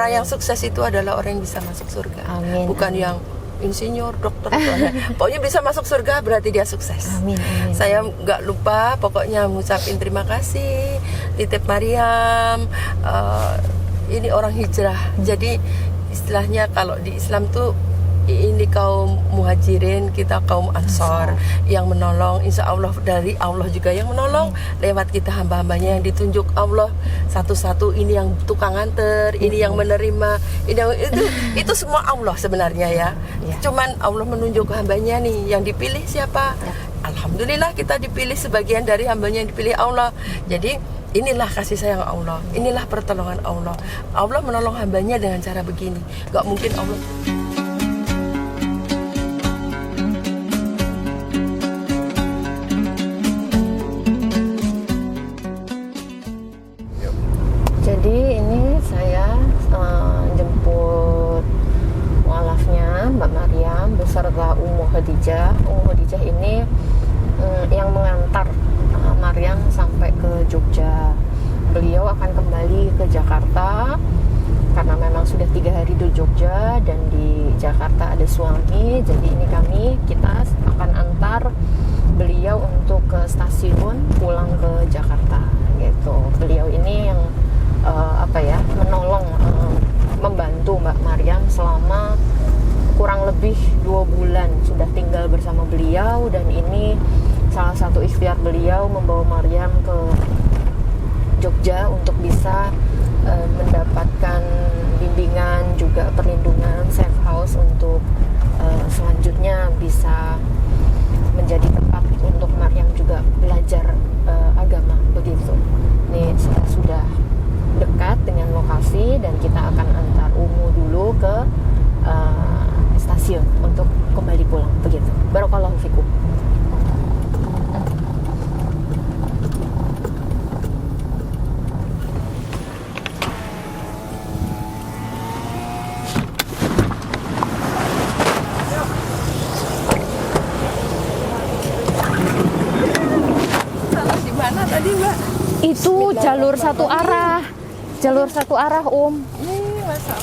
Orang yang sukses itu adalah orang yang bisa masuk surga. Amin. Bukan Amin. yang insinyur, dokter, pokoknya bisa masuk surga berarti dia sukses. Amin, amin. Saya nggak lupa pokoknya ngucapin terima kasih titip Mariam. Ini orang hijrah, jadi istilahnya kalau di Islam tuh ini kaum muhajirin, kita kaum ansor yang menolong. Insya Allah dari Allah juga yang menolong lewat kita hamba-hambanya yang ditunjuk Allah satu-satu. Ini yang tukang anter, ini yang menerima, itu semua Allah sebenarnya ya. Cuman Allah menunjuk hambanya nih, yang dipilih siapa? Alhamdulillah kita dipilih sebagian dari hambanya yang dipilih Allah. Jadi inilah kasih sayang Allah, inilah pertolongan Allah. Allah menolong hambanya dengan cara begini. Gak mungkin Allah. Jadi ini saya jemput mualafnya Mbak Mariam beserta Ummu Khadijah. Ummu Khadijah ini yang mengantar Mariam sampai ke Jogja. Beliau akan kembali ke Jakarta karena memang sudah 3 hari di Jogja dan di Jakarta ada suami. Jadi ini kita akan antar beliau untuk ke stasiun pulang ke Jakarta gitu. Beliau ini yang menolong, membantu Mbak Mariam selama kurang lebih 2 bulan sudah tinggal bersama beliau, dan ini salah satu ikhtiar beliau membawa Mariam ke Jogja untuk bisa mendapatkan bimbingan juga perlindungan safe house untuk selanjutnya bisa menjadi tempat untuk Mariam juga belajar agama begitu. Ini saya sudah dekat dengan lokasi dan kita akan antar Ummu dulu ke stasiun untuk kembali pulang begitu. Barakallahu fikum. Salah di mana tadi, Mbak? Itu jalur satu arah. Jalur satu arah, Masa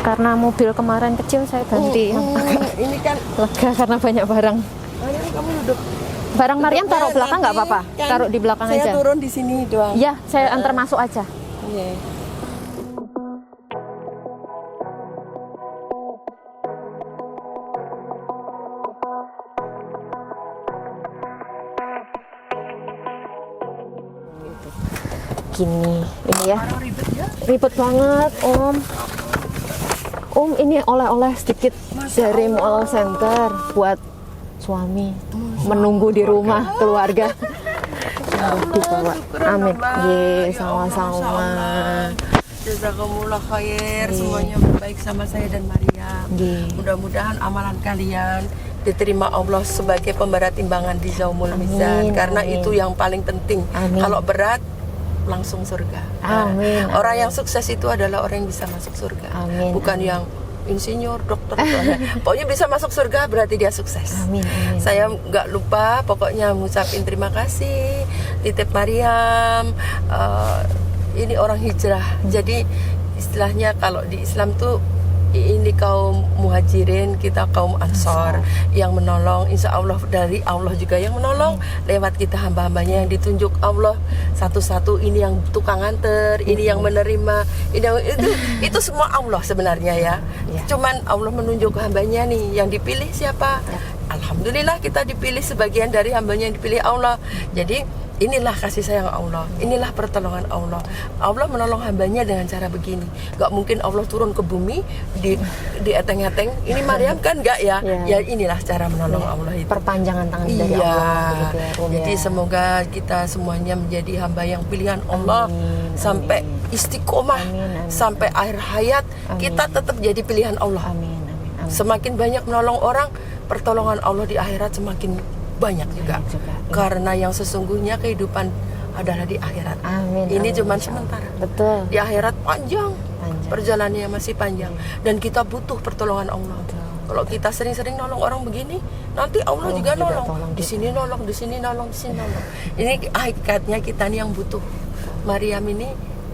Karena mobil kemarin kecil saya ganti yang agak ini kan lega karena banyak barang. Mariam, kamu duduk. Barang Mariam taruh belakang nggak apa-apa? Kan Taruh di belakang saya aja. Saya turun di sini doang. Ya, saya antar masuk aja. Iya. Gini, ini ya. Ribet banget, Om. Om, ini oleh-oleh sedikit dari Mall Center buat suami menunggu di rumah keluarga. Dibawa. Amin. Ye, sama-sama. Jazakumullah khair, semuanya baik sama saya dan Mariam. Mudah-mudahan amalan kalian diterima Allah sebagai pemberat timbangan di Yaumul Mizan, karena itu yang paling penting. Kalau berat langsung surga. Amin. Orang yang sukses itu adalah orang yang bisa masuk surga. Bukan yang insinyur, dokter, pokoknya bisa masuk surga berarti dia sukses. Saya nggak lupa pokoknya ngucapin terima kasih titip Mariam. Ini orang hijrah, jadi istilahnya kalau di Islam tuh ini kaum muhajirin, kita kaum ansor yang menolong. Insya Allah dari Allah juga yang menolong lewat kita hamba-hambanya yang ditunjuk Allah satu-satu. Ini yang tukang anter, ini yang menerima, itu semua Allah sebenarnya ya. Cuman Allah menunjuk hambanya nih, yang dipilih siapa? Alhamdulillah kita dipilih sebagian dari hambanya yang dipilih Allah. Jadi inilah kasih sayang Allah, inilah pertolongan Allah. Allah menolong hambanya dengan cara begini. Gak mungkin Allah turun ke bumi di eteng-eteng. Ini Mariam kan gak ya? Ya inilah cara menolong Allah itu. Perpanjangan tangan dari Allah. Jadi semoga kita semuanya menjadi hamba yang pilihan Allah sampai istiqomah, sampai akhir hayat. Kita tetap jadi pilihan Allah. Semakin banyak menolong orang, pertolongan Allah di akhirat semakin banyak juga. Karena yang sesungguhnya kehidupan adalah di akhirat. Ini cuma sementara. Betul. Di akhirat panjang. Perjalanannya masih panjang. Dan kita butuh pertolongan Allah. Kalau kita sering-sering nolong orang begini, nanti Allah juga nolong. Di sini nolong, di sini nolong, di sini nolong. Ini hakikatnya kita nih yang butuh. Mariam ini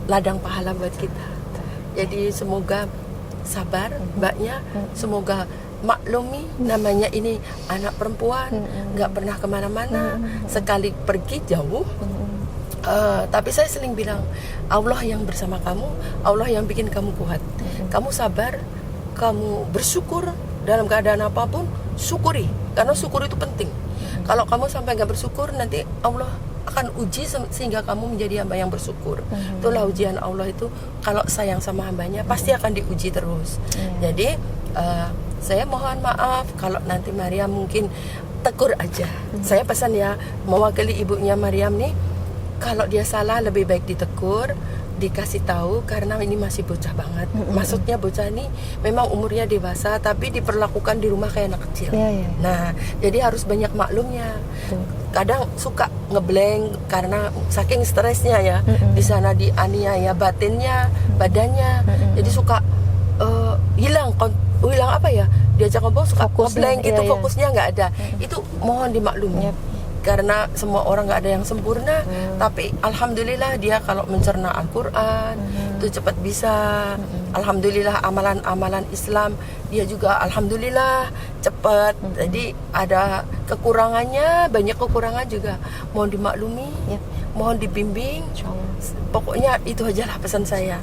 ladang pahala buat kita. Jadi semoga sabar mbaknya, semoga maklumi namanya ini anak perempuan, nggak pernah kemana-mana, sekali pergi jauh. Tapi saya sering bilang, Allah yang bersama kamu, Allah yang bikin kamu kuat. Kamu sabar, kamu bersyukur dalam keadaan apapun, syukuri, karena syukur itu penting. Kalau kamu sampai nggak bersyukur, nanti Allah akan uji sehingga kamu menjadi hamba yang bersyukur. Itulah ujian Allah itu, kalau sayang sama hambanya pasti akan diuji terus. Jadi saya mohon maaf kalau nanti Maryam mungkin tegur aja. Saya pesan ya, mewakili ibunya Maryam nih, kalau dia salah lebih baik ditegur, dikasih tahu, karena ini masih bocah banget. Maksudnya bocah ini memang umurnya dewasa tapi diperlakukan di rumah kayak anak kecil. Nah, jadi harus banyak maklumnya. Kadang suka ngeblank karena saking stresnya ya. Di sana dianiaya batinnya, badannya. Jadi suka hilang apa ya? Diajak ngobrol suka ngeblank gitu, fokusnya nggak ada. Itu mohon dimaklumi. Karena semua orang nggak ada yang sempurna, tapi alhamdulillah dia kalau mencerna Al-Quran itu cepat bisa. Alhamdulillah amalan-amalan Islam dia juga alhamdulillah cepat. Jadi ada kekurangannya, banyak kekurangan juga, mohon dimaklumi, mohon dibimbing. Pokoknya itu aja lah pesan saya.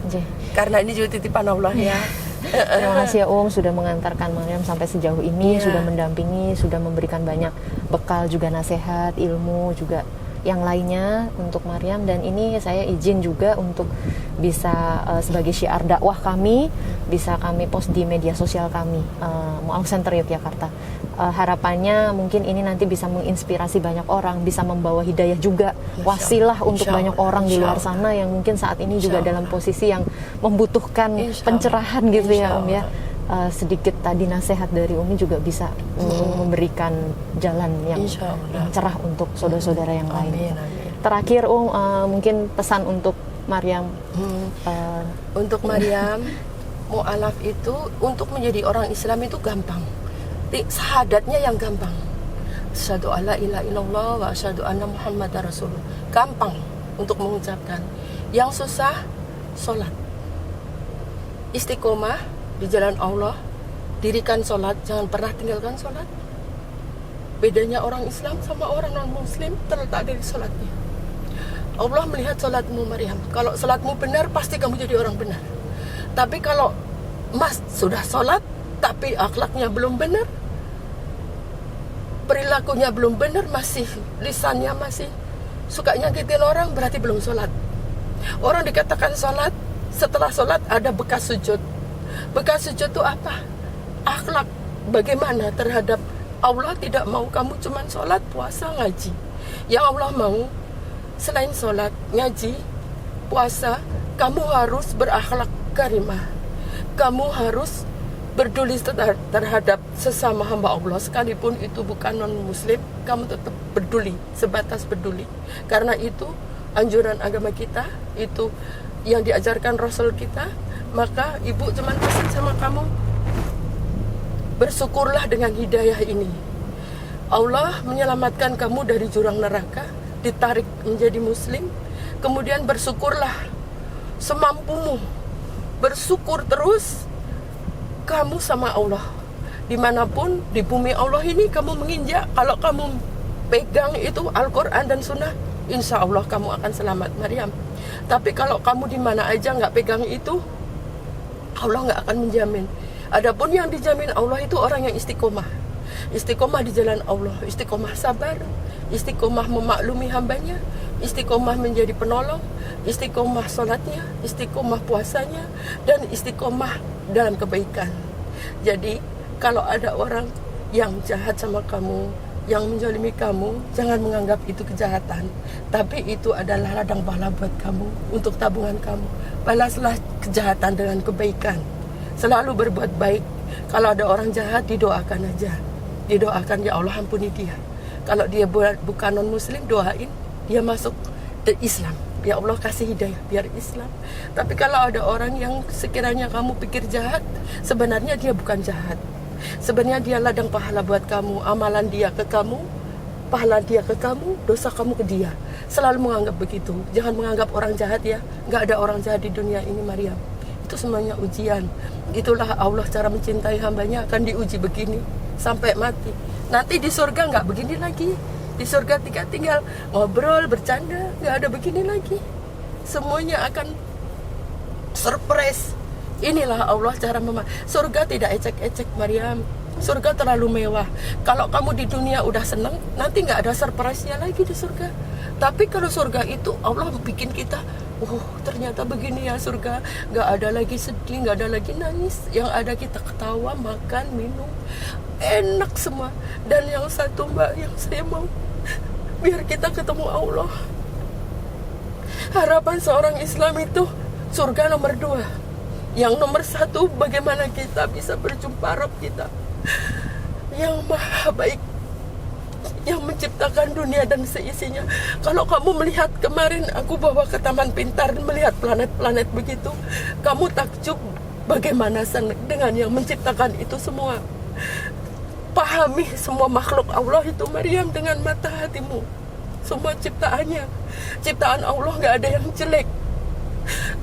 Karena ini juga titipan Allah ya. Terima kasih ya sudah mengantarkan Maryam sampai sejauh ini, sudah mendampingi, sudah memberikan banyak bekal juga, nasihat, ilmu juga yang lainnya untuk Maryam. Dan ini saya izin juga untuk bisa sebagai syiar dakwah kami, bisa kami post di media sosial kami, Mu'alaf Center Yogyakarta. Harapannya mungkin ini nanti bisa menginspirasi banyak orang, bisa membawa hidayah juga, wasilah untuk banyak orang di luar sana yang mungkin saat ini juga dalam posisi yang membutuhkan pencerahan gitu ya ya. Sedikit tadi nasihat dari Umi juga bisa memberikan jalan yang cerah untuk saudara-saudara yang lain. Terakhir mungkin pesan untuk Maryam. Untuk Maryam, mu'alaf itu untuk menjadi orang Islam itu gampang. Syahadatnya yang gampang. Asyhadu alla ilaha illallah wa asyhadu anna Muhammadar Rasulullah. Gampang untuk mengucapkan. Yang susah sholat. Istiqomah di jalan Allah, dirikan sholat, jangan pernah tinggalkan sholat. Bedanya orang Islam sama orang non-Muslim terletak dari sholatnya. Allah melihat sholatmu Maryam. Kalau sholatmu benar, pasti kamu jadi orang benar. Tapi kalau sudah sholat, tapi akhlaknya belum benar, perilakunya belum benar, masih lisannya masih suka nyakitin orang, berarti belum sholat. Orang dikatakan sholat, setelah sholat ada bekas sujud. Bekas sujud itu apa? Akhlak bagaimana terhadap Allah. Tidak mau kamu cuman sholat, puasa, ngaji. Yang Allah mau selain sholat, ngaji, puasa, kamu harus berakhlak karimah. Kamu harus peduli terhadap sesama hamba Allah, sekalipun itu bukan non-muslim, kamu tetap peduli, sebatas peduli. Karena itu anjuran agama kita, itu yang diajarkan Rasul kita. Maka ibu cuman pesan sama kamu, bersyukurlah dengan hidayah ini. Allah menyelamatkan kamu dari jurang neraka, ditarik menjadi muslim. Kemudian bersyukurlah semampumu, bersyukur terus kamu sama Allah. Dimanapun di bumi Allah ini kamu menginjak, kalau kamu pegang itu Al-Quran dan Sunnah, insya Allah kamu akan selamat Maryam. Tapi kalau kamu di mana aja nggak pegang itu, Allah nggak akan menjamin. Adapun yang dijamin Allah itu orang yang istiqomah. Istiqomah di jalan Allah, istiqomah sabar, istiqomah memaklumi hambanya, istiqomah menjadi penolong, istiqomah sholatnya, istiqomah puasanya, dan istiqomah dalam kebaikan. Jadi kalau ada orang yang jahat sama kamu, yang menzalimi kamu, jangan menganggap itu kejahatan, tapi itu adalah ladang pahala buat kamu, untuk tabungan kamu. Balaslah kejahatan dengan kebaikan, selalu berbuat baik. Kalau ada orang jahat, didoakan aja, didoakan, ya Allah ampuni dia. Kalau dia bukan non muslim, doain dia masuk ke Islam, ya Allah kasih hidayah biar Islam. Tapi kalau ada orang yang sekiranya kamu pikir jahat, sebenarnya dia bukan jahat. Sebenarnya dia ladang pahala buat kamu. Amalan dia ke kamu, pahala dia ke kamu, dosa kamu ke dia. Selalu menganggap begitu. Jangan menganggap orang jahat ya. Nggak ada orang jahat di dunia ini Maryam. Itu semuanya ujian. Itulah Allah cara mencintai hambanya, akan diuji begini sampai mati. Nanti di surga nggak begini lagi. Di surga tinggal ngobrol, bercanda, nggak ada begini lagi. Semuanya akan surprise. Inilah Allah cara surga tidak ecek-ecek, Maryam. Surga terlalu mewah. Kalau kamu di dunia udah seneng, nanti nggak ada surprise-nya lagi di surga. Tapi kalau surga itu Allah bikin kita, ternyata begini ya surga. Nggak ada lagi sedih, nggak ada lagi nangis. Yang ada kita ketawa, makan, minum, enak semua. Dan yang satu Mbak, yang saya mau, biar kita ketemu Allah. Harapan seorang Islam itu surga nomor 2. Yang nomor 1, bagaimana kita bisa berjumpa Rabb kita yang maha baik, yang menciptakan dunia dan seisinya. Kalau kamu melihat kemarin aku bawa ke Taman Pintar, melihat planet-planet begitu, kamu takjub bagaimana dengan yang menciptakan itu semua. Pahami semua makhluk Allah itu, Maryam, dengan mata hatimu. Semua ciptaannya, ciptaan Allah nggak ada yang jelek.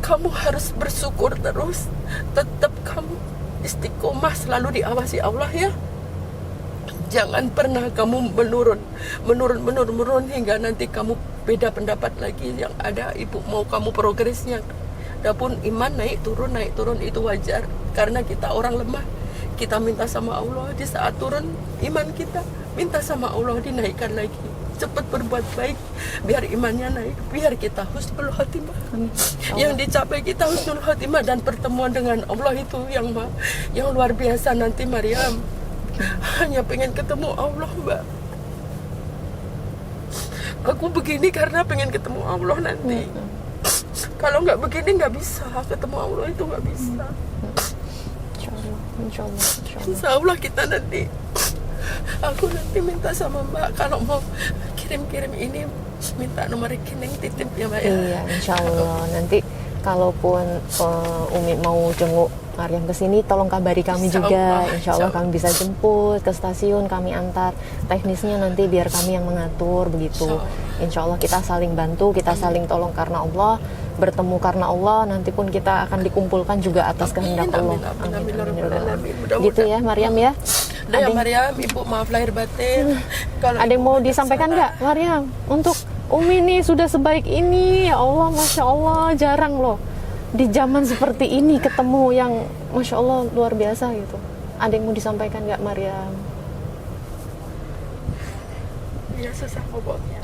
Kamu harus bersyukur terus. Tetap kamu istiqomah, selalu diawasi Allah ya. Jangan pernah kamu menurun hingga nanti kamu beda pendapat lagi. Yang ada ibu mau kamu progresnya. Adapun iman naik turun itu wajar, karena kita orang lemah. Kita minta sama Allah di saat turun iman kita, minta sama Allah dinaikkan lagi. Cepat berbuat baik biar imannya naik, biar kita husnul khotimah. Yang dicapai kita husnul khotimah dan pertemuan dengan Allah itu yang luar biasa nanti, Maryam. Hanya pengen ketemu Allah, Mbak. Aku begini karena pengen ketemu Allah nanti. Kalau nggak begini nggak bisa ketemu Allah, itu nggak bisa. Insya Allah kita nanti, aku nanti minta sama Mbak kalau mau kirim-kirim ini, minta nomor rekening titip ya Mbak ya. Iya, insya Allah. Nanti kalaupun Umi mau jenguk Maryam ke sini, tolong kabari kami juga. Insya Allah kami bisa jemput ke stasiun, kami antar. Teknisnya nanti biar kami yang mengatur begitu. Insya Allah kita saling bantu, kita saling tolong karena Allah, bertemu karena Allah. Nanti pun kita akan dikumpulkan juga atas kehendak Allah. Amin. Gitu ya Maryam ya. Ya Maryam, Ibu maaf lahir batin. Kalau ada yang mau disampaikan nggak Maryam untuk Umi nih sudah sebaik ini? Ya Allah, Masya Allah, jarang loh di zaman seperti ini ketemu yang Masya Allah luar biasa gitu. Ada yang mau disampaikan nggak Maryam? Ya susah ngomongnya.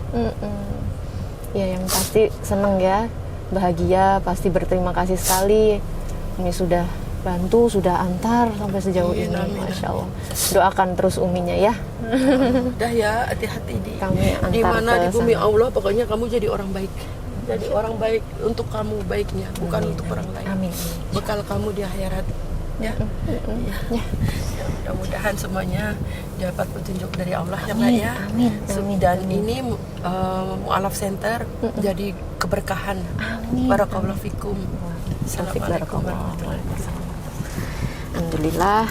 Ya yang pasti seneng ya, bahagia, pasti berterima kasih sekali. Umi sudah bantu, sudah antar sampai sejauh ini. Masya Allah. Doakan terus Uminya ya. Udah ya, hati-hati kami antar di mana di bumi sana. Allah, pokoknya kamu jadi orang baik. Jadi orang baik untuk kamu baiknya, bukan untuk orang lain. Amin. Bekal kamu di akhirat. Ya. Ya. Mudah-mudahan semuanya dapat petunjuk dari Allah ya Mbak ya. Amin. Dan ini Mu'alaf Center jadi keberkahan. Barakallahu fikum. Assalamualaikum warahmatullahi wabarakatuh. Alhamdulillah,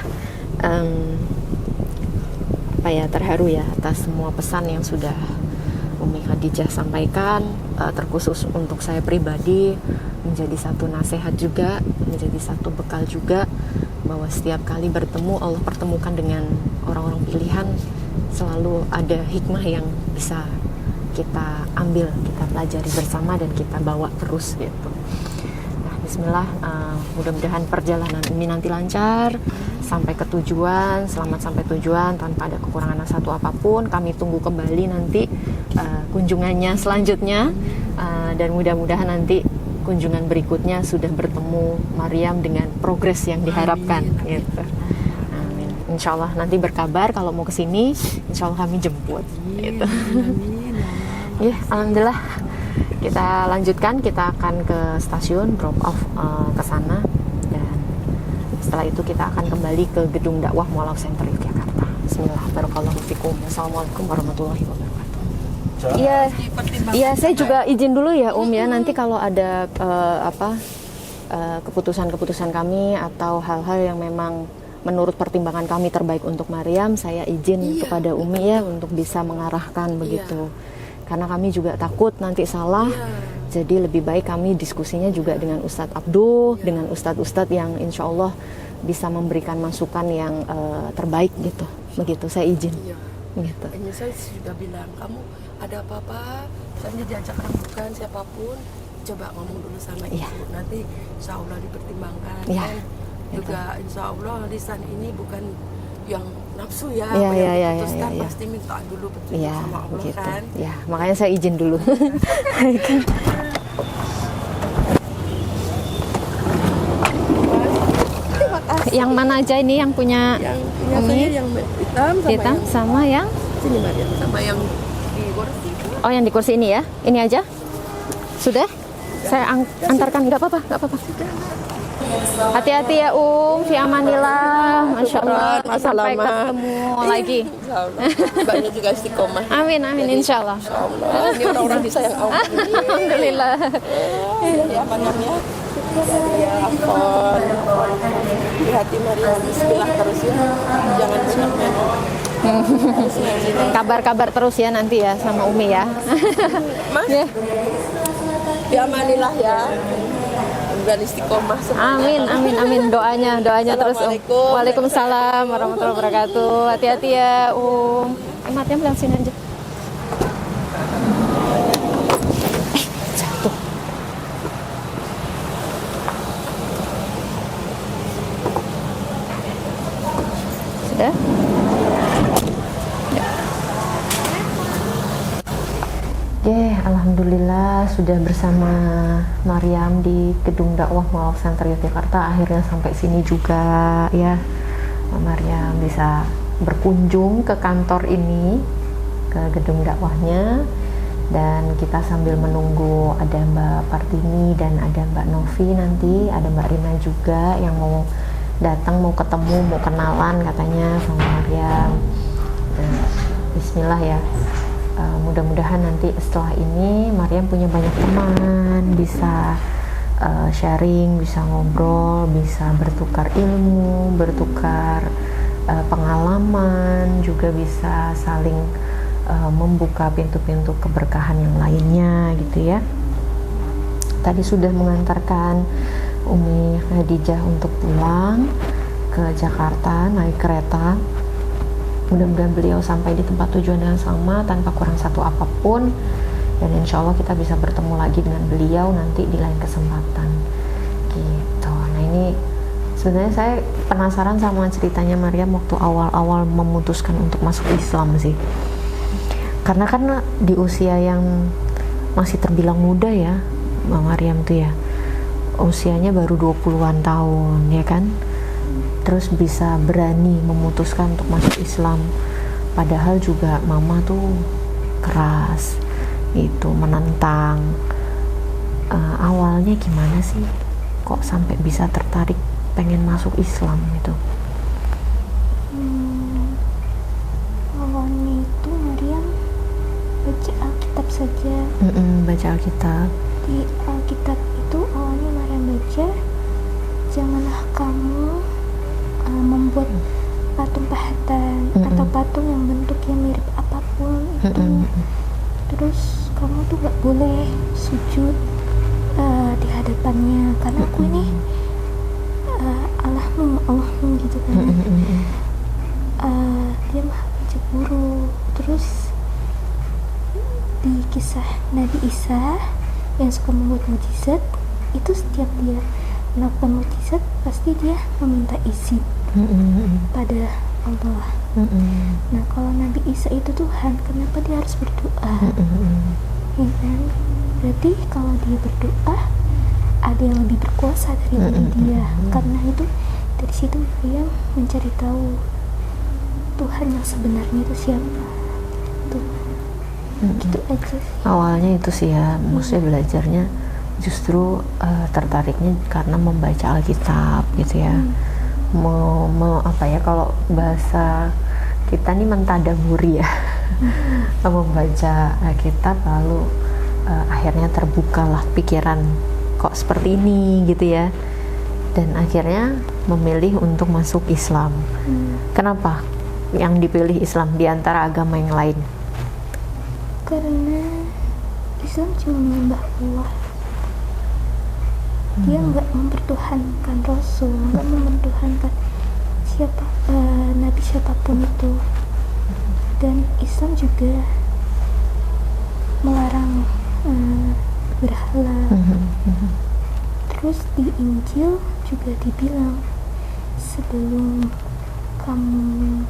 terharu ya atas semua pesan yang sudah Umi Khadijah sampaikan, terkhusus untuk saya pribadi menjadi satu nasihat juga, menjadi satu bekal juga, bahwa setiap kali bertemu Allah pertemukan dengan orang-orang pilihan, selalu ada hikmah yang bisa kita ambil, kita pelajari bersama dan kita bawa terus gitu. Bismillah, mudah-mudahan perjalanan ini nanti lancar sampai ke tujuan, selamat sampai tujuan tanpa ada kekurangan satu apapun. Kami tunggu kembali nanti kunjungannya selanjutnya, dan mudah-mudahan nanti kunjungan berikutnya sudah bertemu Maryam dengan progres yang diharapkan. Gitu. Amin. Insya Allah nanti berkabar kalau mau kesini, insya Allah kami jemput. Gitu. Ya, alhamdulillah. Kita lanjutkan, kita akan ke stasiun drop off ke sana, dan setelah itu kita akan kembali ke gedung dakwah Mu'alaf Center Yogyakarta. Bismillah, barakallahu fikum. Assalamualaikum warahmatullahi wabarakatuh. Iya, saya juga izin dulu ya ya. Nanti kalau ada keputusan-keputusan kami atau hal-hal yang memang menurut pertimbangan kami terbaik untuk Maryam, saya izin kepada Umi ya untuk bisa mengarahkan begitu. Karena kami juga takut nanti salah, Jadi lebih baik kami diskusinya juga dengan Ustadz Abdul, dengan Ustadz-Ustadz yang insya Allah bisa memberikan masukan yang terbaik gitu. Begitu, saya izin. Iya. Gitu. Ini saya sudah bilang, kamu ada apa-apa, misalnya diajak rembukan siapapun, coba ngomong dulu sama ibu. Nanti insya Allah dipertimbangkan. Iya. Dan juga insya Allah lisan ini bukan yang nafsu ya, Iya. pasti minta dulu petunjuk sama Allah gitu. kan. Ya, makanya saya izin dulu. Yang mana aja ini yang punya? Yang punya saya yang hitam sama yang sini Maria, sama yang di kursi. Oh, yang di kursi ini ya? Ini aja? Sudah? Saya antarkan, nggak apa-apa. Hati-hati ya fi amanillah. Masya Allah, sampai ketemu lagi. Banyak juga istiqomah. Amin, insya Allah. Ini orang-orang disayang Allah. Alhamdulillah. Ya, apa namanya? Ya, ampun. Di hati Maria bismillah terus ya. Jangan cemen. Kabar-kabar terus ya nanti ya sama Umi ya. Mas? Ya amanillah ya. Dan istiqomah semua. Amin. Doanya terus. Waalaikumsalam warahmatullahi wabarakatuh. Hati-hati ya Mariam bilang sini aja. Jatuh. Sudah? Alhamdulillah sudah bersama Mariam di Gedung Dakwah Mualaf Center Yogyakarta. Akhirnya sampai sini juga ya. Mariam bisa berkunjung ke kantor ini, ke gedung dakwahnya, dan kita sambil menunggu ada Mbak Partini dan ada Mbak Novi, nanti ada Mbak Rina juga yang mau datang, mau ketemu, mau kenalan katanya sama Mariam. Bismillah ya. Mudah-mudahan nanti setelah ini Mariam punya banyak teman, bisa sharing, bisa ngobrol, bisa bertukar ilmu, bertukar pengalaman, juga bisa saling membuka pintu-pintu keberkahan yang lainnya gitu ya. Tadi sudah mengantarkan Umi Khadijah untuk pulang ke Jakarta naik kereta. Mudah-mudahan beliau sampai di tempat tujuan yang sama tanpa kurang satu apapun, dan insya Allah kita bisa bertemu lagi dengan beliau nanti di lain kesempatan gitu. Nah, ini sebenarnya saya penasaran sama ceritanya Mariam waktu awal-awal memutuskan untuk masuk Islam sih, karena kan di usia yang masih terbilang muda ya Mbak Mariam tuh ya, usianya baru 20-an tahun ya kan, terus bisa berani memutuskan untuk masuk Islam, padahal juga mama tuh keras itu, menentang. Awalnya gimana sih kok sampai bisa tertarik pengen masuk Islam gitu? Awalnya itu Mariam baca Alkitab saja. Baca Alkitab. Di Alkitab itu awalnya Mariam baca, janganlah kamu membuat patung pahatan atau patung yang bentuknya mirip apapun itu. Terus kamu tuh gak boleh sujud di hadapannya, karena aku ini Allahmu gitu kan. Dia maha pencemburu. Terus di kisah Nabi Isa yang suka membuat mujizat, itu setiap dia melakukan mujizat pasti dia meminta izin pada Allah. Nah, kalau Nabi Isa itu Tuhan, kenapa dia harus berdoa? Ya kan? Berarti kalau dia berdoa, ada yang lebih berkuasa dari dia. Karena itu dari situ dia mencari tahu Tuhan yang sebenarnya itu siapa. Tuh. Gitu aja sih. Awalnya itu sih ya, maksudnya belajarnya justru tertariknya karena membaca Alkitab gitu ya. Apa ya, kalau bahasa kita nih mentadaburi ya, membaca Alkitab, lalu akhirnya terbukalah pikiran kok seperti ini gitu ya, dan akhirnya memilih untuk masuk Islam. Kenapa yang dipilih Islam di antara agama yang lain? Karena Islam cuma menyembah Allah. Dia nggak mempertuhankan Rasul, nggak mempertuhankan siapa nabi siapapun itu. Dan Islam juga melarang berhala. Terus di Injil juga dibilang, sebelum kamu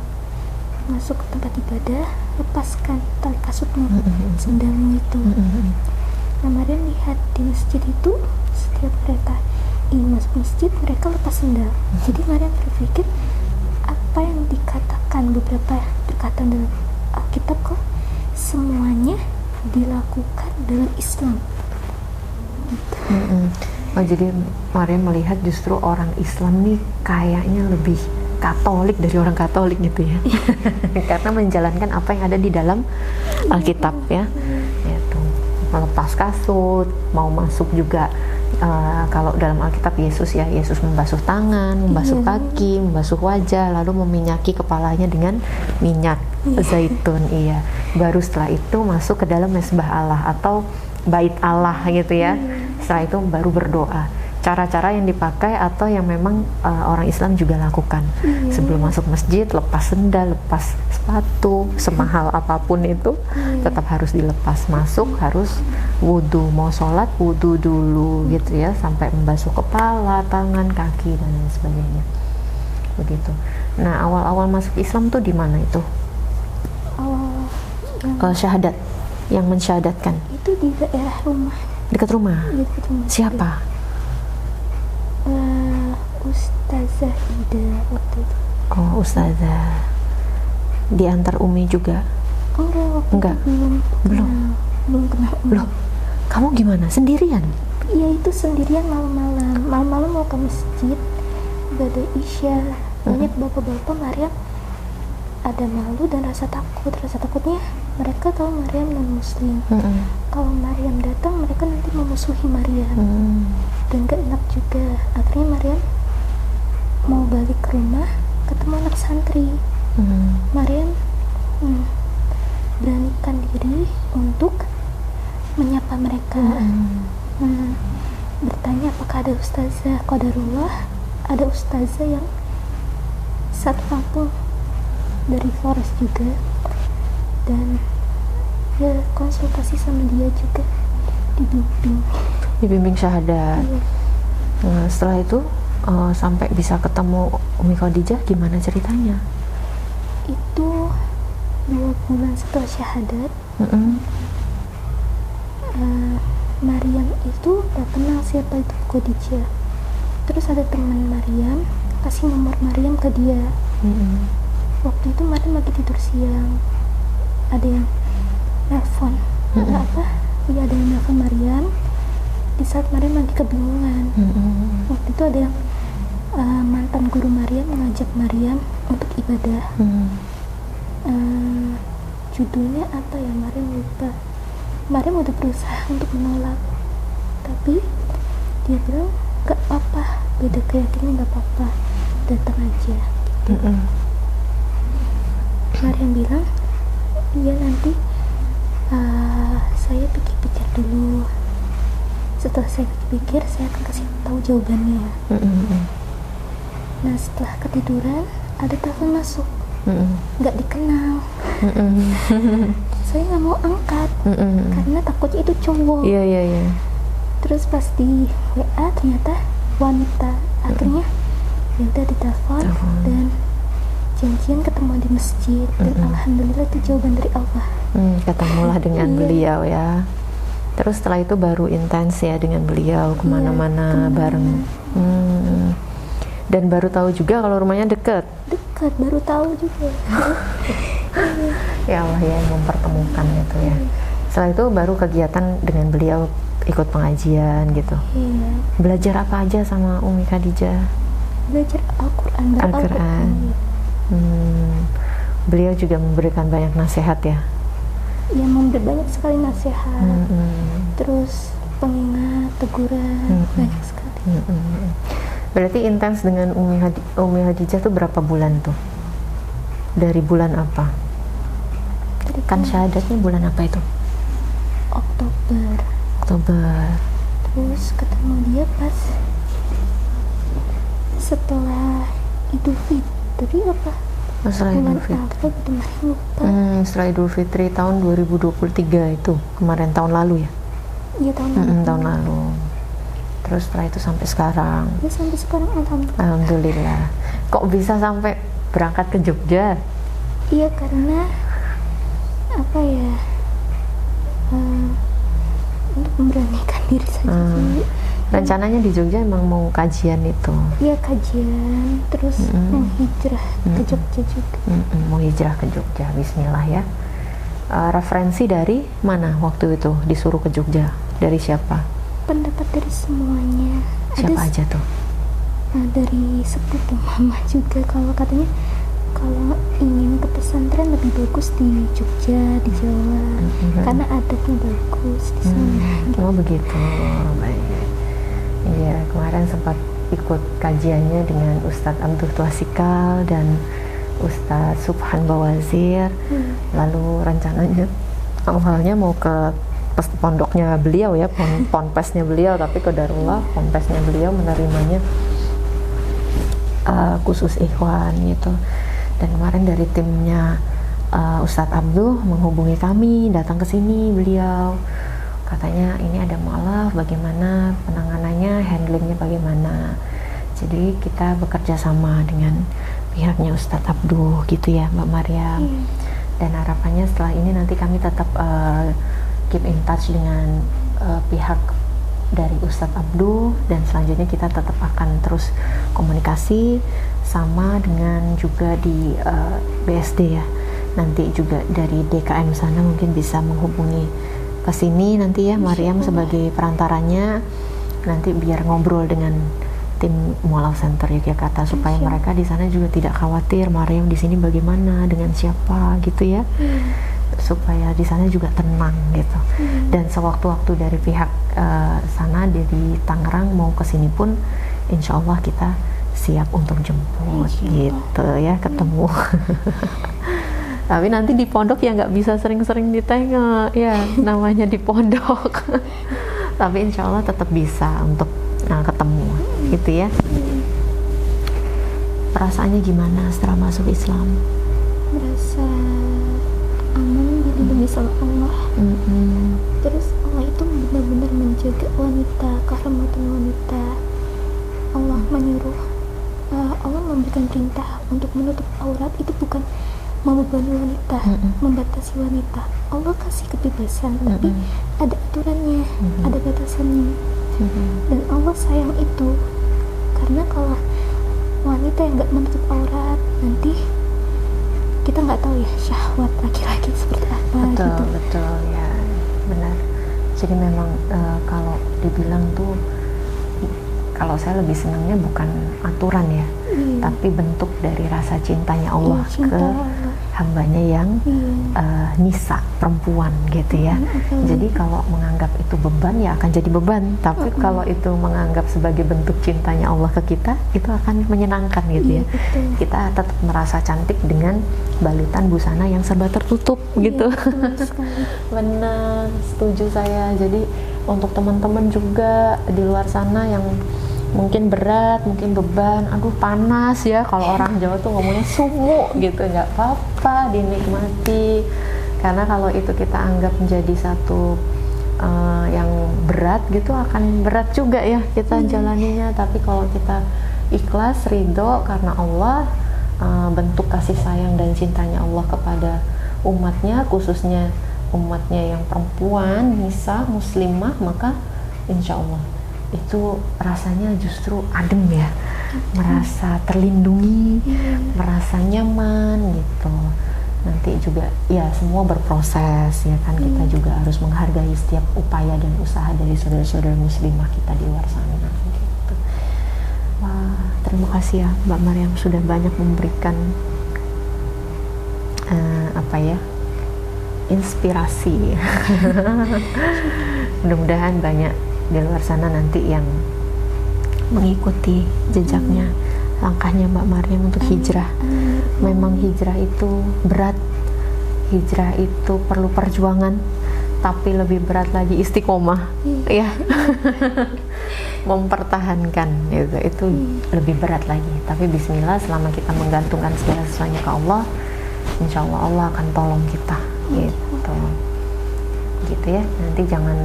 masuk ke tempat ibadah, lepaskan tali kasutmu, sendalmu itu. Nah, Maryam lihat di masjid itu, setiap mereka ingin masuk masjid, mereka lepas sendal. Jadi Maryam berpikir, apa yang dikatakan beberapa perkataan dalam Alkitab kok semuanya dilakukan dalam Islam. Oh, jadi Maryam melihat justru orang Islam nih kayaknya lebih Katolik dari orang Katolik gitu ya. Karena menjalankan apa yang ada di dalam Alkitab ya. Yaitu melepas kasut, mau masuk juga. Kalau dalam Alkitab Yesus membasuh tangan, membasuh kaki, membasuh wajah, lalu meminyaki kepalanya dengan minyak zaitun. Iya. Baru setelah itu masuk ke dalam mezbah Allah atau bait Allah gitu ya. Setelah itu baru berdoa. Cara-cara yang dipakai atau yang memang orang Islam juga lakukan. Sebelum masuk masjid, lepas sendal, lepas sepatu, semahal apapun itu tetap harus dilepas. Masuk harus wudhu, mau sholat wudhu dulu gitu ya, sampai membasuh kepala, tangan, kaki dan lain sebagainya. Begitu. Nah, awal-awal masuk Islam tuh di mana itu? Syahadat, yang mensyahadatkan. Itu di daerah rumah. Dekat rumah. Ya, dekat rumah. Siapa? Ustazah Ida waktu itu. Oh, Ustazah. Diantar Umi juga? Enggak, waktu itu belum kenal Umi. Loh, kamu gimana? Sendirian? Iya, itu sendirian malam-malam mau ke masjid ibadah Isya. Banyak bapak-bapak. Maryam ada malu dan rasa takutnya mereka tahu Maryam non muslim. Kalau Maryam datang, mereka nanti memusuhi Maryam. Dan gak enak juga. Akhirnya Maryam mau balik ke rumah, ketemu anak santri. Maryam beranikan diri untuk menyapa mereka. Bertanya apakah ada ustazah. Qadarullah ada ustazah yang satu kampung dari Flores juga, dan ya konsultasi sama dia juga, dibimbing syahadat. Nah, setelah itu sampai bisa ketemu Umi Khadijah, gimana ceritanya? Itu 2 bulan setelah syahadat. Maryam itu gak kenal siapa itu Khadijah. Terus ada teman Maryam kasih nomor Maryam ke dia. Waktu itu Maryam lagi tidur siang, ada yang nelfon. Ada yang nelfon Maryam di saat Maryam lagi kebingungan. Waktu itu ada yang mantan guru Maryam mengajak Maryam untuk ibadah. Judulnya apa ya, Maryam lupa. Maryam udah berusaha untuk menolak, tapi dia bilang gak apa-apa, beda keyakinan gak apa-apa, datang aja gitu. Maryam bilang, iya nanti saya pikir-pikir dulu. Setelah saya pikir, saya akan kasih tahu jawabannya. Nah, setelah ketiduran ada telepon masuk, nggak dikenal. Saya nggak mau angkat karena takutnya itu cowok. Iya. Terus pas di WA ternyata wanita. Akhirnya ya udah ditelepon dan janjian ketemu di masjid. Dan alhamdulillah itu jawaban dari Allah. Ketemulah dengan beliau ya. Terus setelah itu baru intens ya dengan beliau kemana-mana bareng. Dan baru tahu juga kalau rumahnya dekat, baru tahu juga. Ya Allah ya, yang mempertemukan itu ya. Setelah itu baru kegiatan dengan beliau, ikut pengajian gitu. Belajar apa aja sama Umi Khadijah? Belajar Al-Quran. Beliau juga memberikan banyak nasihat ya. Ya, memberi banyak sekali nasihat. Terus pengingat, teguran, banyak sekali. Berarti intens dengan Umi Khadijah tuh berapa bulan tuh? Dari bulan apa? Kan syahadatnya bulan apa itu? Oktober. terus ketemu dia pas setelah Idul Fitri apa Setelah bulan Idul Fitri. apa gitu Mariam lupa. Setelah Idul Fitri tahun 2023 itu kemarin, tahun lalu ya. Iya tahun lalu. Tahun lalu. Terus setelah itu sampai sekarang. Ya sampai sekarang alhamdulillah. Alhamdulillah. Kok bisa sampai berangkat ke Jogja? Iya karena apa ya, untuk memberanikan diri saja sih. Rencananya di Jogja emang mau kajian itu. Iya kajian, terus mau hijrah ke Jogja juga. Mau hijrah ke Jogja, bismillah ya. Referensi dari mana waktu itu disuruh ke Jogja? Dari siapa? Pendapat dari semuanya. Siapa aja tuh? Dari sepupu mama juga, kalau katanya kalau ingin ke pesantren lebih bagus di Jogja, di Jawa, karena adatnya bagus di sana. Oh begitu, baik. Iya, kemarin sempat ikut kajiannya dengan Ustadz Abdul Twasikal dan Ustadz Subhan Bawazir. Lalu rencananya awalnya mau ke pondoknya beliau ya, ponpesnya beliau, tapi qadarullah ponpesnya beliau menerimanya khusus ikhwan gitu. Dan kemarin dari timnya Ustadz Abdul menghubungi kami, datang ke sini beliau. Katanya ini ada mualaf, bagaimana penanganannya, handlingnya bagaimana. Jadi kita bekerja sama dengan pihaknya Ustadz Abdul gitu ya Mbak Maryam. Dan harapannya setelah ini nanti kami tetap keep in touch dengan pihak dari Ustadz Abdul, dan selanjutnya kita tetap akan terus komunikasi sama dengan juga di BSD ya. Nanti juga dari DKM sana mungkin bisa menghubungi ke sini nanti ya Maryam sebagai perantaranya, nanti biar ngobrol dengan tim Mualaf Center Yogyakarta supaya mereka di sana juga tidak khawatir Maryam di sini bagaimana, dengan siapa gitu ya. Supaya di sana juga tenang gitu. Dan sewaktu-waktu dari pihak sana dari Tangerang mau ke sini pun insya Allah kita siap untuk jemput gitu ya, ketemu. Tapi nanti di pondok ya nggak bisa sering-sering ditengok ya, namanya di pondok. Tapi insya Allah tetap bisa untuk ketemu gitu ya. Perasaannya gimana setelah masuk Islam? Merasa aman, dilindungi sama Allah. Terus Allah itu benar-benar menjaga wanita, kehormatan wanita. Allah menyuruh, Allah memberikan perintah untuk menutup aurat itu bukan membebani wanita, membatasi wanita. Allah kasih kebebasan, tapi ada aturannya, ada batasannya. Dan Allah sayang itu, karena kalau wanita yang nggak menutup aurat, nanti kita nggak tahu ya syahwat laki-laki seperti apa. Betul, betul ya, benar. Jadi memang kalau dibilang tuh, kalau saya lebih senangnya bukan aturan ya, tapi bentuk dari rasa cintanya Allah ke hambanya yang nisa, perempuan gitu ya. Jadi kalau menganggap itu beban ya akan jadi beban, tapi kalau itu menganggap sebagai bentuk cintanya Allah ke kita, itu akan menyenangkan gitu ya. Kita tetap merasa cantik dengan balutan busana yang serba tertutup gitu. Benar, setuju saya. Jadi untuk teman-teman juga di luar sana yang mungkin berat, mungkin beban, aduh panas ya, kalau orang Jawa tuh ngomongnya sumu gitu, nggak apa-apa, dinikmati. Karena kalau itu kita anggap menjadi satu yang berat gitu, akan berat juga ya kita jalaninya. Tapi kalau kita ikhlas, ridho karena Allah, bentuk kasih sayang dan cintanya Allah kepada umatnya, khususnya umatnya yang perempuan, nisa, muslimah, maka insya Allah itu rasanya justru adem ya, merasa terlindungi, merasa nyaman gitu. Nanti juga ya semua berproses ya kan, kita juga harus menghargai setiap upaya dan usaha dari saudara-saudara muslimah kita di luar sana gitu. Wah, terima kasih ya Mbak Maryam sudah banyak memberikan inspirasi. Mudah-mudahan banyak di luar sana nanti yang mengikuti jejaknya, langkahnya Mbak Maryam untuk hijrah. Memang hijrah itu berat, hijrah itu perlu perjuangan, tapi lebih berat lagi istiqomah, ya. Mempertahankan itu lebih berat lagi. Tapi Bismillah, selama kita menggantungkan segala sesuatunya ke Allah, insya Allah Allah akan tolong kita, gitu ya. Nanti jangan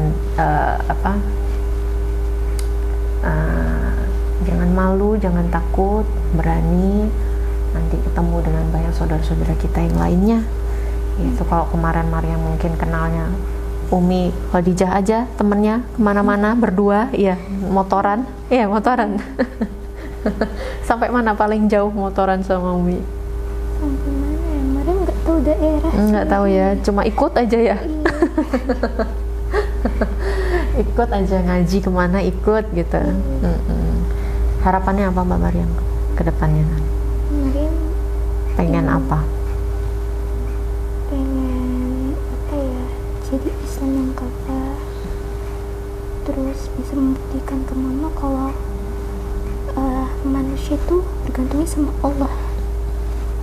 jangan malu, jangan takut, berani. Nanti ketemu dengan banyak saudara-saudara kita yang lainnya. Itu kalau kemarin Maria mungkin kenalnya Umi Khadijah aja, temennya kemana-mana berdua, motoran. Sampai mana paling jauh motoran sama Umi? Sampai mana ya? Maria nggak tahu daerah. Nggak tahu ya, cuma ikut aja ya. Ikut aja, ngaji kemana ikut gitu. Harapannya apa Mbak Maryam ke depannya? Maryam pengen apa? Pengen jadi Islam yang kafah, terus bisa membuktikan ke mama kalau manusia itu bergantungnya sama Allah.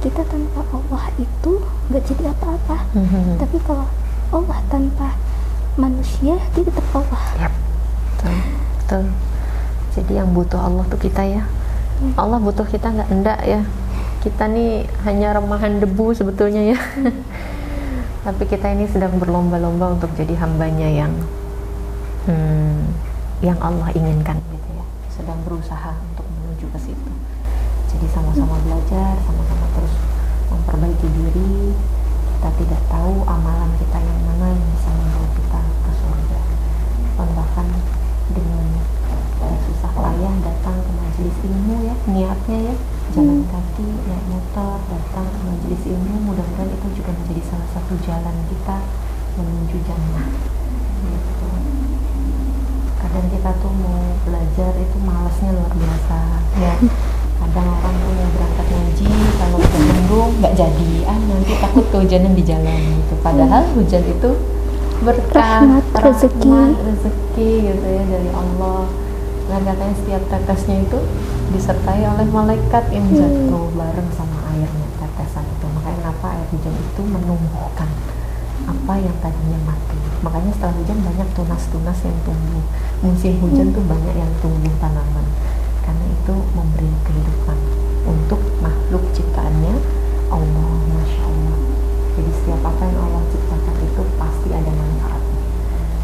Kita tanpa Allah itu nggak jadi apa-apa. Tapi kalau Allah tanpa manusia, dia tetap Allah. Yap. Betul. Jadi yang butuh Allah tuh kita ya. Allah butuh kita enggak ya. Kita nih hanya remahan debu sebetulnya ya. Tapi kita ini sedang berlomba-lomba untuk jadi hambanya yang Allah inginkan gitu ya. Sedang berusaha untuk menuju ke situ. Jadi sama-sama belajar, sama-sama terus memperbaiki diri. Kita tidak tahu amalan kita yang mana yang bisa membawa kita ke surga. Bahkan dengan susah payah datang ke majelis ilmu ya, niatnya ya, jalan kaki, naik motor, datang ke majelis ilmu, mudah-mudahan itu juga menjadi salah satu jalan kita menuju jannah gitu. Kadang kita tuh mau belajar itu malasnya luar biasa ya. Kadang orang tuh mau berangkat ngaji, kalau udah mendung nggak jadi, nanti takut kehujanan di jalan gitu. Padahal hujan itu berkah, rezeki gitu ya dari Allah. Nah katanya setiap tetesnya itu disertai oleh malaikat yang jatuh bareng sama airnya, tetesan itu. Makanya kenapa air hujan itu menumbuhkan apa yang tadinya mati. Makanya setelah hujan banyak tunas-tunas yang tumbuh. Musim hujan tuh banyak yang tumbuh tanaman, karena itu memberi kehidupan untuk makhluk ciptaannya Allah. Masya Allah. Jadi setiap apa yang Allah ciptakan itu pasti ada manfaatnya,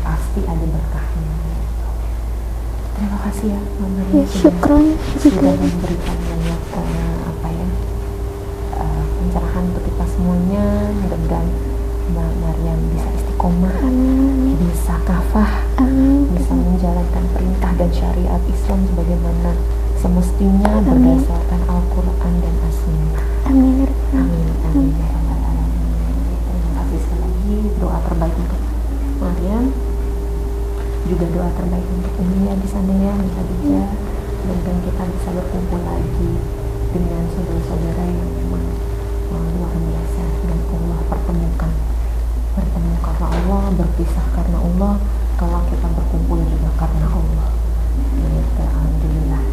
pasti ada berkahnya. Terima kasih ya Mama ya, syukron sudah memberikan banyak pencerahan untuk kita semuanya. Mudah-mudahan Mbak Maryam bisa istiqomah, bisa kafah, bisa menjalankan perintah dan syariat Islam sebagaimana semestinya berdasarkan Al-Quran dan As-Sunnah. Amin. Terima kasih sekali lagi. Doa terbaik untuk Maryam, juga doa terbaik untuk Umi ya di sana ya, bisa juga. Dan kita bisa berkumpul lagi dengan saudara-saudara yang memang luar biasa, dan Allah pertemukan, bertemu karena Allah, berpisah karena Allah, kalau kita berkumpul juga karena Allah. Gitu, alhamdulillah.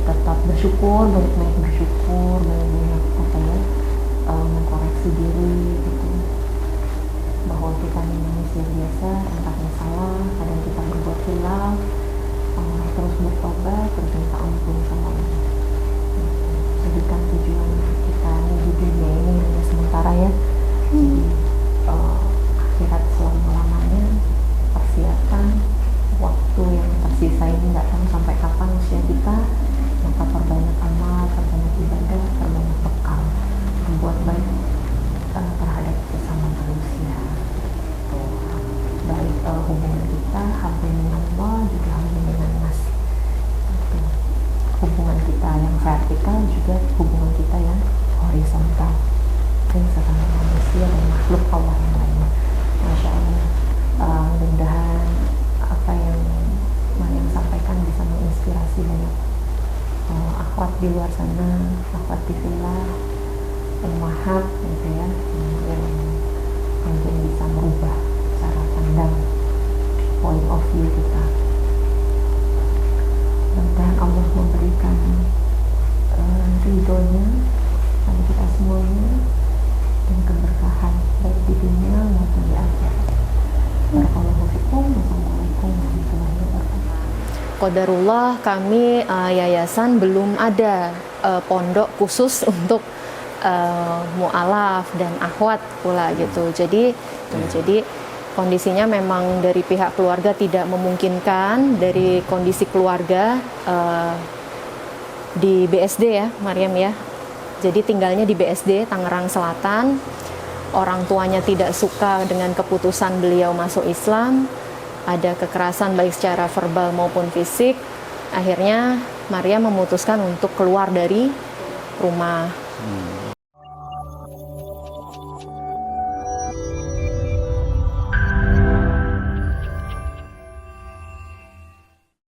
Tetap bersyukur, banyak bersyukur, banyak mengkoreksi diri gitu, bahwa kita manusia biasa, entahnya salah, kadang kita berbuat hilaf, terus bertobat, terus minta ampun sama Allah. Jadikan tujuan kita di dunia ini hanya sementara ya. Jadi akhirat selama-lamanya, persiapkan waktu yang tersisa ini, nggak tahu sampai kapan usia kita, maka perbanyak amal, perbanyak ibadah, perbanyak bekal, berbuat baik terhadap sesama manusia. Baik hubungan kita, hubungan dengan Allah, juga hubungan dengan nas. Hubungan kita yang vertikal, juga hubungan kita yang horizontal dengan sesama manusia dan makhluk Allah yang lainnya. Masya Allah. Mudah-mudahan apa yang Maryam sampaikan bisa menginspirasi banyak akhwat di luar sana, akhwat di villa, ummahat gitu ya, yang mungkin bisa merubah cara pandang, point of view kita. Mudah-mudahan Allah memberikan ridhonya pada kita semuanya dan keberkahan baik di dunia maupun di akhirat. Barakallahu fikum. Wassalamualaikum warahmatullahi wabarakatuh. Qadarullah kami yayasan belum ada pondok khusus untuk mu'alaf dan akhwat pula gitu. Jadi kondisinya memang dari pihak keluarga tidak memungkinkan, dari kondisi keluarga di BSD ya Maryam ya. Jadi tinggalnya di BSD Tangerang Selatan. Orang tuanya tidak suka dengan keputusan beliau masuk Islam. Ada kekerasan baik secara verbal maupun fisik. Akhirnya Maryam memutuskan untuk keluar dari rumah.